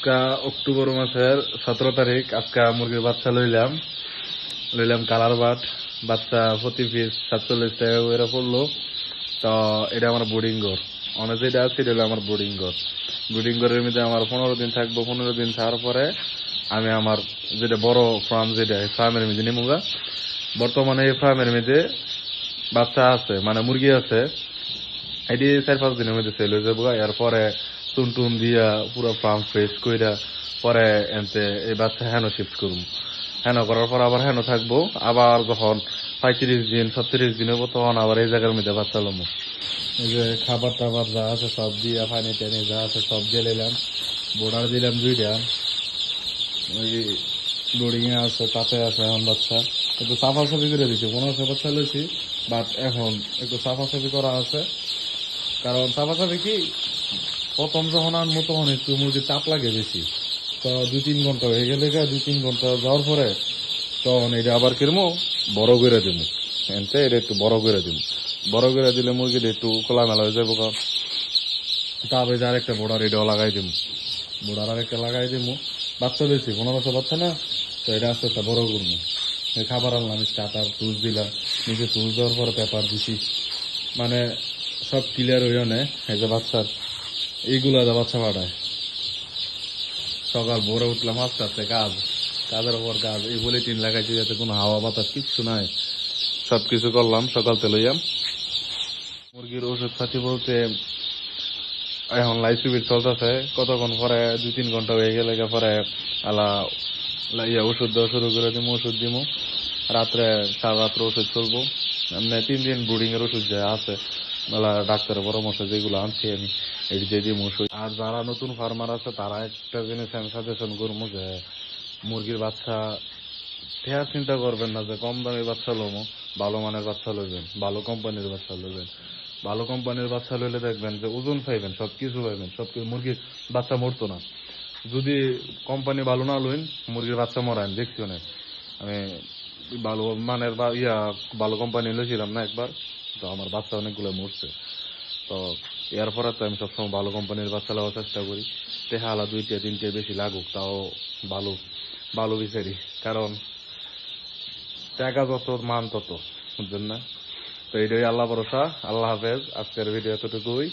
আজকা অক্টোবর মাসের 17 তারিখ আজকা মুরগির বাচ্চা লইলাম কালার বাচ্চা প্রতি পিস 47 টাকা করে পড়লো। তো এটা আমার বোর্ডিং ঘর, অনেক যেটা আছে এটা হলো আমার বোর্ডিং ঘরের মধ্যে আমার 15 দিন থাকবো। 15 দিন থাকার পরে আমি আমার যেটা বড় ফার্ম, যেটা ফার্মের মধ্যে নিমুগা। বর্তমানে এই ফার্মের মধ্যে বাচ্চা আছে, মানে মুরগি আছে, এটি 4-5 দিনের মধ্যে সেল হয়ে যাবো। এরপরে টুন দিয়া পুরো ফার্ম ফ্রেশ কইরা পরে এনতে এই বাচ্চা হেনো শিফট করবো। হেনো করার পর আবার হেনো থাকবো। আবার যখন 35 দিন 36 দিন হবো তখন আবার এই জায়গার মধ্যে বাচ্চা লমো। এই যে খাবার টাবার যা আছে সব দিয়া, পানি টানি যা আছে সব দিয়ে নিলাম। বোর্ডার দিলাম 2টা, ওই বোর্ডিং এ আছে, তাতে আছে। এখন বাচ্চা একটু সাফাসাফি করে দিচ্ছি, 1500 বাচ্চা লইছি, বাট এখন একটু সাফাসাফি করা আছে। কারণ সাফাসাফি কি, প্রথম যখন আনবো তখন একটু মুরগির তাপ লাগে বেশি। তো 2-3 ঘন্টা হয়ে গেলে 2-3 ঘন্টা যাওয়ার পরে তখন এটা আবার কিরমো বড় করে দেবো। এনতে এটা একটু বড় করে দেবো। বড় করে দিলে মুরগিটা একটু খোলামেলা হয়ে যাবো। তবে যার একটা বোর্ডার এটাও লাগাই দেবো, বোর্ডার আর একটা লাগাই দেবো। বাচ্চা বেশি 1500 বাচ্চা না, তো এটা আস্তে আস্তে বড় করবো। খাবার আনলাম, স্টার্টার টুলস দিলাম, নিজে টুলস দেওয়ার পরে পেপার দিছি, মানে সব ক্লিয়ার হইয়া নেয়। এই যে বাচ্চার এইগুলা যা বাচ্চা পাঠায়। সকাল ভোরে উঠলাম, আস্তে আস্তে কাজের ওপর কাজ। এই পলিথিন লাগাইছি যাতে কোনো হাওয়া বাতাস কিচ্ছু নাই, সবকিছু করলাম সকাল থেকে লইয়া। মুরগির ওষুধ পাতি বলতে এখন লাইসিবিট চলতেছে। কতক্ষণ পরে 2-3 ঘন্টা হয়ে গেলে পরে আলা ওষুধ দেওয়া শুরু করে দিমু। ওষুধ দিমু রাত্রে, সারা রাত্রে ওষুধ চলবো। এমনি 3 দিন ব্রুডিং এর ওষুধ যা আছে মেলা ডাক্তারের পরামর্শ যেগুলো আনছি আমি এই দিয়ে দিমু ওষুধ। আর যারা নতুন ফার্মার আছে তারা একটা জিনিস আমি সাজেশন করবো যে মুরগির বাচ্চা ঠেয়া চিন্তা করবেন না যে কম দামি বাচ্চা লমো, ভালো মানের বাচ্চা লইবেন, ভালো কোম্পানির বাচ্চা লইবেন। ভালো কোম্পানির বাচ্চা লইলে দেখবেন যে ওজন পাইবেন, সবকিছু পাইবেন, মুরগির বাচ্চা মরতো না। যদি কোম্পানি ভালো না লইন, মুরগির বাচ্চা মরায় দেখছি অনেক। আমি ভালো মানের বা ভালো কোম্পানি লইছিলাম না একবার, তো আমার বাচ্চা অনেকগুলো মরছে। তো এরপরে তো আমি সবসময় ভালো কোম্পানির বাচ্চা লাগার চেষ্টা করি। টেহালা 2-3 বেশি লাগুক, তাও ভালো ভালো বিচারি। কারণ টাকা যত মান তত, বুঝছেন না? তো এইটাই আল্লাহ ভরসা। আল্লাহ হাফেজ। আজকের ভিডিও এতটুকুই।